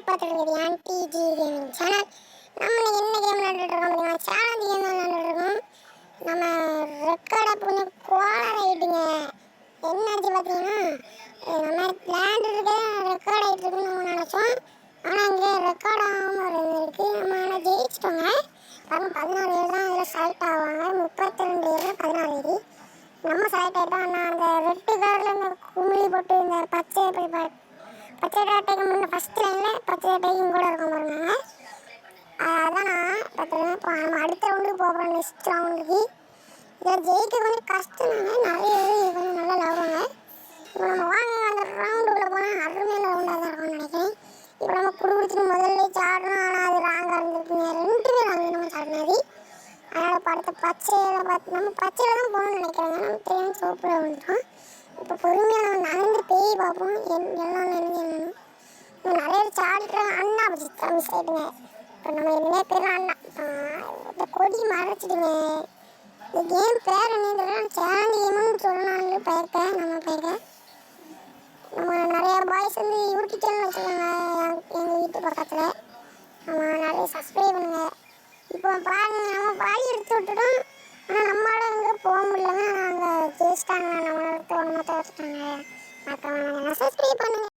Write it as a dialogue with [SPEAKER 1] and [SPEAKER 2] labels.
[SPEAKER 1] பார்த்துட்டு anti G gaming channel. நம்ம என்ன கேம் விளையாண்டுட்டு இருக்கோம் பார்த்தீங்கன்னா, சேலஞ்ச் கேம் தான் விளையாண்டுட்டு இருக்கோம். நம்ம ரெக்கார்டை கொஞ்சம் கோளாறு ஆகிட்டுங்க. என்னாச்சு பார்த்தீங்கன்னா, நம்ம விளையாண்டுட்டு ரெக்கார்ட் ஆகிட்டு இருக்குன்னு நம்ம நினச்சோம். ஆனால் இங்கே ரெக்கார்ட் ஆகாமல் இருந்திருக்கு. நம்ம ஆனால் ஜெயிச்சிட்டோங்க. பாருங்க, 14 பேர் தான் இதில் செலக்ட் ஆவாங்க. 32 பேர் 14 பேர் நம்ம செலக்ட் ஆகிட்டோம். ஆனால் அந்த ரெட்டு கலரில் இந்த குமிழி போட்டு இந்த பச்சை டாட்டைக்கு முன்னே ஃபஸ்ட் லைனில் பச்சை டாட்டைக்கும் கூட இருக்கும் பாருங்க. அதான் நான் பார்த்துருக்கேன். இப்போ நம்ம அடுத்த ரவுண்டுக்கு போகிறோம். நெக்ஸ்ட் ரவுண்டுக்கு இதில் ஜெயிக்க கொஞ்சம் கஷ்டம்னாங்க. நிறைய பேர் இது கொஞ்சம் நல்லா லவ்வாங்க. இப்போ நம்ம வாங்க அந்த ரவுண்டுக்குள்ளே போனால் அருமையான ரவுண்டாக தான் இருக்கும்னு நினைக்கிறேன். இப்போ நம்ம குடும்பத்துக்கு முதல்ல சாடணும். ஆனால் அது ராங்காக இருந்திருக்குங்க. 2 பேர் அங்கே நம்ம சாடினது. அதனால் படுத்த பச்சையில் பார்த்து நம்ம பச்சையில் தான் போகணும்னு நினைக்கிறேங்க. நம்ம தெரியாமல் சோப்பில் வந்துட்டோம். இப்போ பொறுமையாக நம்ம நகர்ந்து பேய் பார்ப்போம். எல்லாம் நினைஞ்சு நிறைய பேர் சாடிக்கிறாங்க. அண்ணா தம்பி சைடுங்க. இப்போ நம்ம நிறைய பேர் அண்ணா இந்த கொடி மறைச்சிடுங்க. இந்த கேம் பேர் என்னன்னு சேலஞ்ச் கேமுன்னு சொல்லணும்னு போயிருக்கேன். நம்ம நிறைய பாய்ஸ் வந்து யூடியூப் சேனல் வச்சுருக்காங்க எங்கள் வீட்டு பக்கத்தில். நம்ம நிறைய சப்ஸ்கிரைப் பண்ணுங்க. இப்போ பாருங்க, நம்ம பாடி எடுத்து விட்டுட்டோம். ஆனால் நம்மளால அங்கே போக முடியலங்க. அங்கே ஜெயிச்சிட்டாங்க. நம்மளை எடுத்து ஒன்று வச்சுட்டாங்க. மற்றவங்க சப்ஸ்கிரைப் பண்ணுங்க.